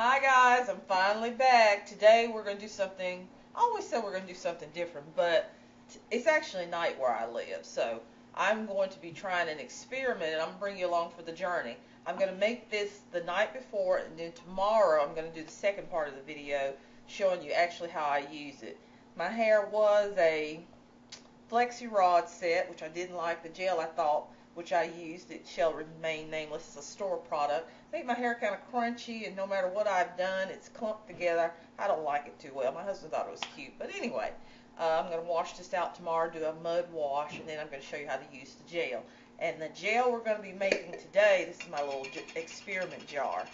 Hi guys, I'm finally back. Today we're going to do something, I always said we're going to do something different, but it's actually night where I live. So I'm going to be trying an experiment and I'm going to bring you along for the journey. I'm going to make this the night before and then tomorrow I'm going to do the second part of the video showing you actually how I use it. My hair was a flexi rod set, which I didn't like. The gel I thought, which I used, it shall remain nameless, it's a store product. Made my hair kind of crunchy, and no matter what I've done, it's clumped together. I don't like it too well. My husband thought it was cute. But anyway, I'm going to wash this out tomorrow, do a mud wash, and then I'm going to show you how to use the gel. And the gel we're going to be making today, this is my little experiment jar,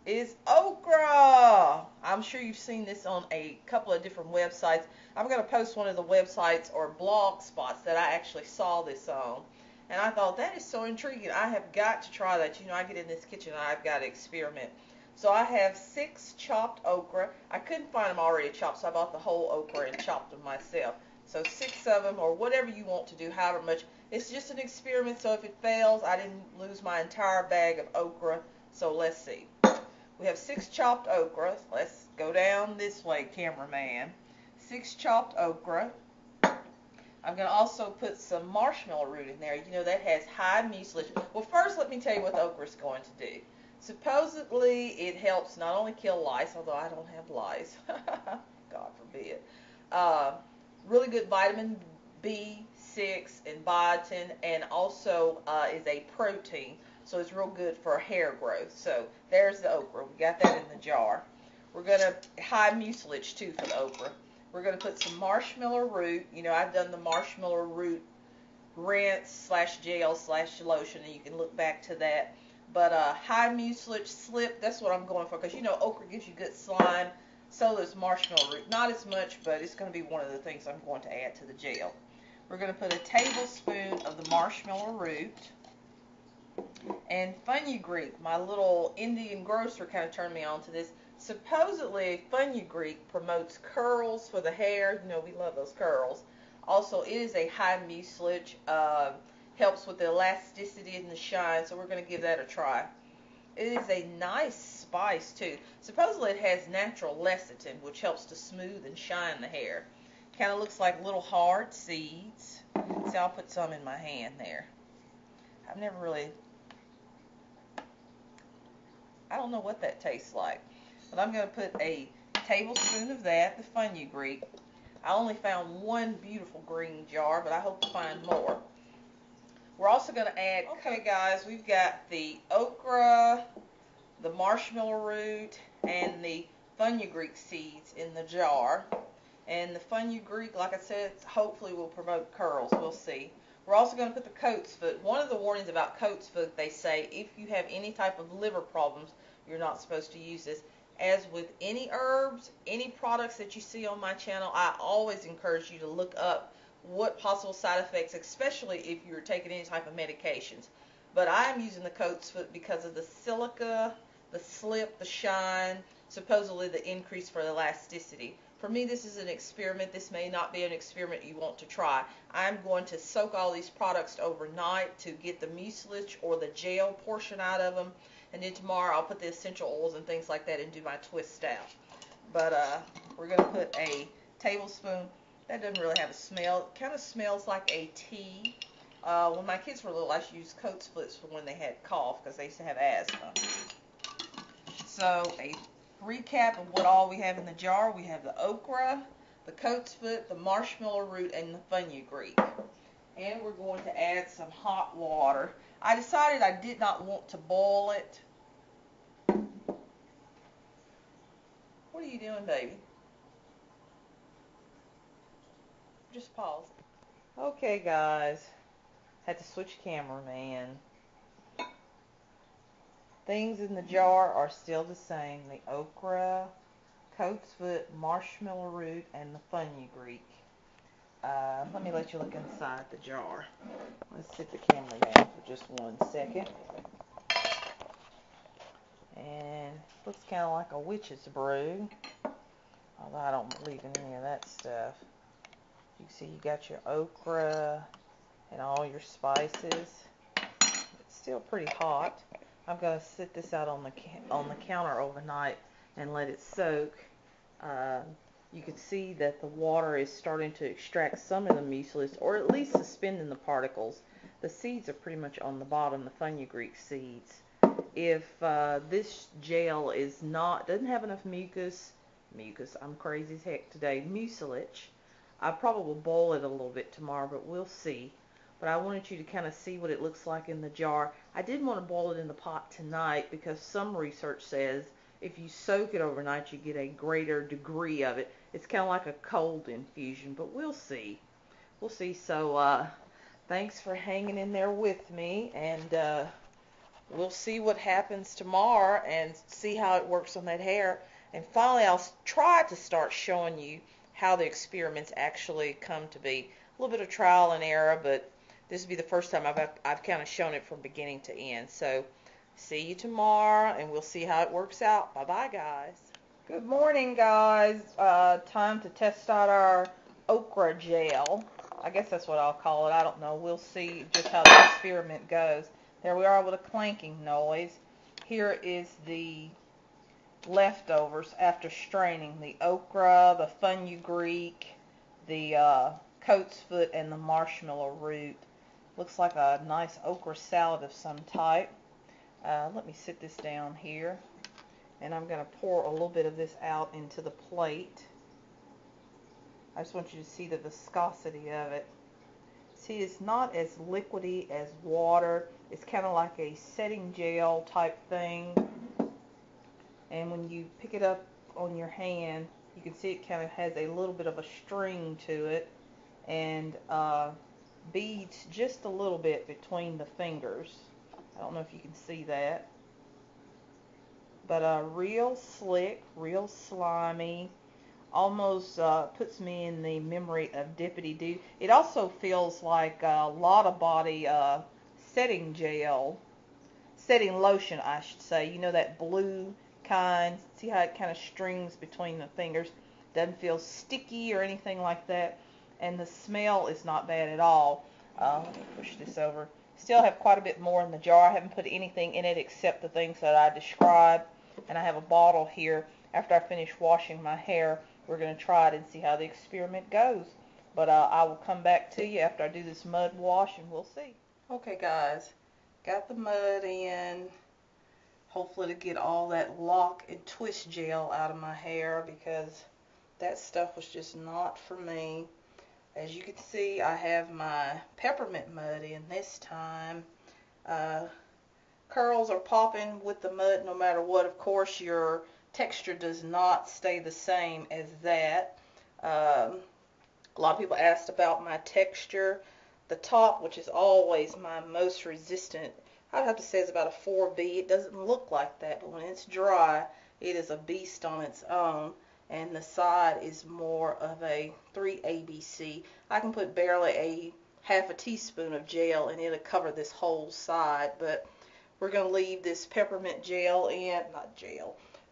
is okra. I'm sure you've seen this on a couple of different websites. I'm going to post one of the websites or blog spots that I actually saw this on. And I thought, that is so intriguing. I have got to try that. You know, I get in this kitchen and I've got to experiment. So I have 6 chopped okra. I couldn't find them already chopped, so I bought the whole okra and chopped them myself. So 6 of them, or whatever you want to do, however much. It's just an experiment, so if it fails, I didn't lose my entire bag of okra. So let's see. We have 6 chopped okra. Let's go down this way, cameraman. 6 chopped okra. I'm going to also put some marshmallow root in there. You know, that has high mucillage. Well, first let me tell you what the okra is going to do. Supposedly, it helps not only kill lice, although I don't have lice. God forbid. Really good vitamin B6 and biotin, and also is a protein. So it's real good for hair growth. So there's the okra. We got that in the jar. We're going to high mucillage too for the okra. We're going to put some marshmallow root. You know, I've done the marshmallow root rinse / gel / lotion, and you can look back to that. But high mucillage slip, that's what I'm going for, because you know okra gives you good slime. So does marshmallow root. Not as much, but it's going to be one of the things I'm going to add to the gel. We're going to put a tablespoon of the marshmallow root. And Fenugreek, my little Indian grocer, kind of turned me on to this. Supposedly, Fenugreek promotes curls for the hair. You know, we love those curls. Also, it is a high mucillage. Helps with the elasticity and the shine, so we're going to give that a try. It is a nice spice, too. Supposedly, it has natural lecithin, which helps to smooth and shine the hair. Kind of looks like little hard seeds. See, I'll put some in my hand there. I've never really... I don't know what that tastes like. But I'm going to put a tablespoon of that, the Fenugreek. I only found one beautiful green jar, but I hope to find more. We're also going to add, okay guys, we've got the okra, the marshmallow root, and the Fenugreek seeds in the jar. And the Fenugreek, like I said, hopefully will promote curls. We'll see. We're also going to put the Coltsfoot. One of the warnings about Coltsfoot, they say, if you have any type of liver problems, you're not supposed to use this. As with any herbs, any products that you see on my channel, I always encourage you to look up what possible side effects, especially if you're taking any type of medications. But I am using the Coltsfoot because of the silica, the slip, the shine, supposedly the increase for elasticity. For me, this is an experiment. This may not be an experiment you want to try. I'm going to soak all these products overnight to get the mucilage or the gel portion out of them. And then tomorrow I'll put the essential oils and things like that and do my twist out. But we're going to put a tablespoon. That doesn't really have a smell. It kind of smells like a tea. When my kids were little, I used to use Coltsfoots for when they had cough because they used to have asthma. So a recap of what all we have in the jar. We have the okra, the Coltsfoot, the marshmallow root, and the Fenugreek. And we're going to add some hot water. I decided I did not want to boil it. What are you doing, baby? Just pause. Okay, guys. Had to switch cameraman. Things in the jar are still the same. The okra, Coltsfoot, marshmallow root, and the Fenugreek. Let me let you look inside the jar. Let's sit the camera down for just 1 second. And looks kind of like a witch's brew. Although I don't believe in any of that stuff. You can see you got your okra and all your spices. It's still pretty hot. I'm going to sit this out on the counter overnight and let it soak. You can see that the water is starting to extract some of the mucilage, or at least suspending the particles. The seeds are pretty much on the bottom, the Fenugreek seeds. If this gel doesn't have enough mucus, I'm crazy as heck today, mucilage, I probably will boil it a little bit tomorrow, but we'll see. But I wanted you to kind of see what it looks like in the jar. I did want to boil it in the pot tonight because some research says if you soak it overnight, you get a greater degree of it. It's kind of like a cold infusion, but we'll see. We'll see. So thanks for hanging in there with me, and we'll see what happens tomorrow and see how it works on that hair. And finally, I'll try to start showing you how the experiments actually come to be. A little bit of trial and error, but this will be the first time I've kind of shown it from beginning to end. So see you tomorrow, and we'll see how it works out. Bye-bye, guys. Good morning, guys. Time to test out our okra gel. I guess that's what I'll call it. I don't know. We'll see just how the experiment goes. There we are with a clanking noise. Here is the leftovers after straining. The okra, the fenugreek, the Coltsfoot, and the marshmallow root. Looks like a nice okra salad of some type. Let me sit this down here, and I'm going to pour a little bit of this out into the plate. I just want you to see the viscosity of it. See, it's not as liquidy as water. It's kind of like a setting gel type thing. And when you pick it up on your hand, you can see it kind of has a little bit of a string to it, and beads just a little bit between the fingers. I don't know if you can see that. But real slick, real slimy. Almost puts me in the memory of Dippity-Doo. It also feels like a lot of body setting gel, setting lotion, I should say. You know, that blue kind. See how it kind of strings between the fingers. Doesn't feel sticky or anything like that. And the smell is not bad at all. Let me push this over. Still have quite a bit more in the jar. I haven't put anything in it except the things that I described. And I have a bottle here. After I finish washing my hair, we're going to try it and see how the experiment goes. But I will come back to you after I do this mud wash, and we'll see. Okay, guys. Got the mud in. Hopefully to get all that lock and twist gel out of my hair, because that stuff was just not for me. As you can see, I have my peppermint mud in this time. Curls are popping with the mud no matter what. Of course, your texture does not stay the same as that. A lot of people asked about my texture. The top, which is always my most resistant, I'd have to say it's about a 4B. It doesn't look like that, but when it's dry, it is a beast on its own. And the side is more of a 3ABC. I can put barely a half a teaspoon of gel and it'll cover this whole side. But we're going to leave this peppermint gel in,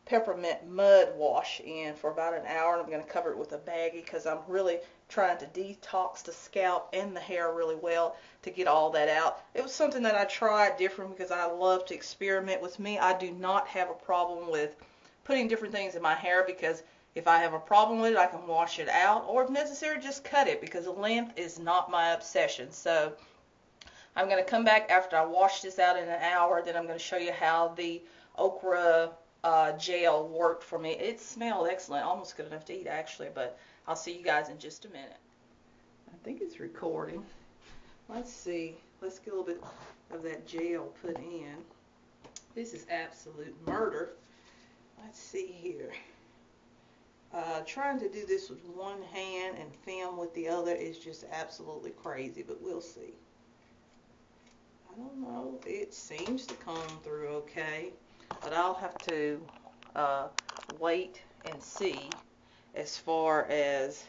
peppermint mud wash in for about an hour. And I'm going to cover it with a baggie because I'm really trying to detox the scalp and the hair really well to get all that out. It was something that I tried different because I love to experiment. With me, I do not have a problem with putting different things in my hair, because if I have a problem with it, I can wash it out, or if necessary, just cut it, because the length is not my obsession. So I'm going to come back after I wash this out in an hour. Then I'm going to show you how the okra gel worked for me. It smelled excellent, almost good enough to eat actually, but I'll see you guys in just a minute. I think it's recording. Let's see. Let's get a little bit of that gel put in. This is absolute murder. Let's see here. Trying to do this with one hand and film with the other is just absolutely crazy, but we'll see. I don't know. It seems to come through okay, but I'll have to wait and see. As far as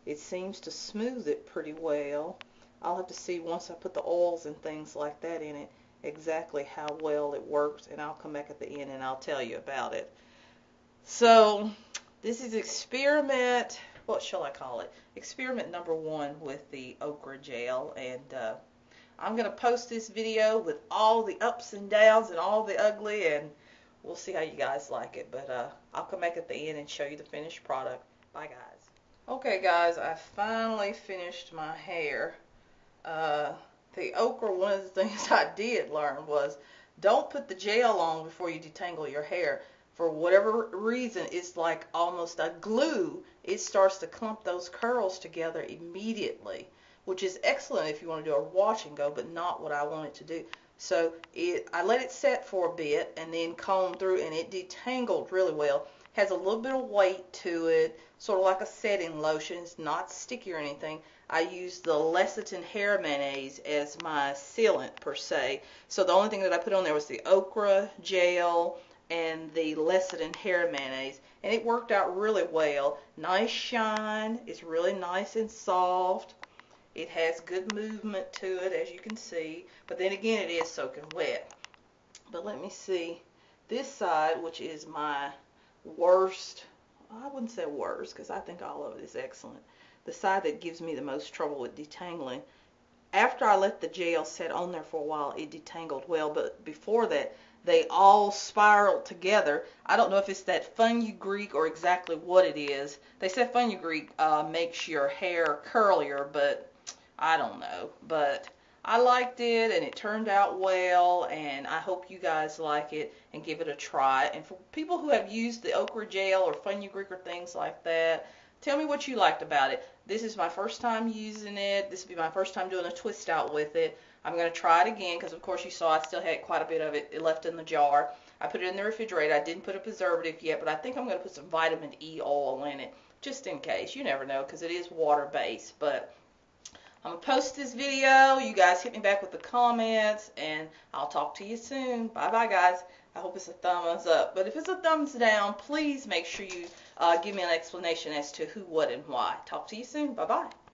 it seems to smooth it pretty well. I'll have to see once I put the oils and things like that in it exactly how well it works, and I'll come back at the end and I'll tell you about it. So this is experiment, what shall I call it? Experiment number 1 with the okra gel, and I'm going to post this video with all the ups and downs and all the ugly, and we'll see how you guys like it. But I'll come back at the end and show you the finished product. Bye, guys. Okay, guys, I finally finished my hair. The okra, one of the things I did learn was don't put the gel on before you detangle your hair. For whatever reason, it's like almost a glue. It starts to clump those curls together immediately, which is excellent if you want to do a wash and go, but not what I wanted to do. So I let it set for a bit and then combed through, and it detangled really well. Has a little bit of weight to it, sort of like a setting lotion. It's not sticky or anything. I used the lecithin hair mayonnaise as my sealant per se. So the only thing that I put on there was the okra gel and the lecithin hair mayonnaise, and it worked out really well. Nice shine. It's really nice and soft. It has good movement to it, as you can see, but then again it is soaking wet. But let me see this side, which is my worst. I wouldn't say worst, because I think all of it is excellent. The side that gives me the most trouble with detangling, after I let the gel set on there for a while, it detangled well, but before that they all spiraled together. I don't know if it's that Fenugreek or exactly what it is. They said Fenugreek makes your hair curlier, but I don't know. But I liked it, and it turned out well, and I hope you guys like it and give it a try. And for people who have used the okra gel or Fenugreek or things like that, tell me what you liked about it. This is my first time using it. This will be my first time doing a twist out with it. I'm going to try it again because, of course, you saw I still had quite a bit of it left in the jar. I put it in the refrigerator. I didn't put a preservative yet, but I think I'm going to put some vitamin E oil in it just in case. You never know because it is water-based. But I'm going to post this video. You guys hit me back with the comments, and I'll talk to you soon. Bye-bye, guys. I hope it's a thumbs up. But if it's a thumbs down, please make sure you give me an explanation as to who, what, and why. Talk to you soon. Bye-bye.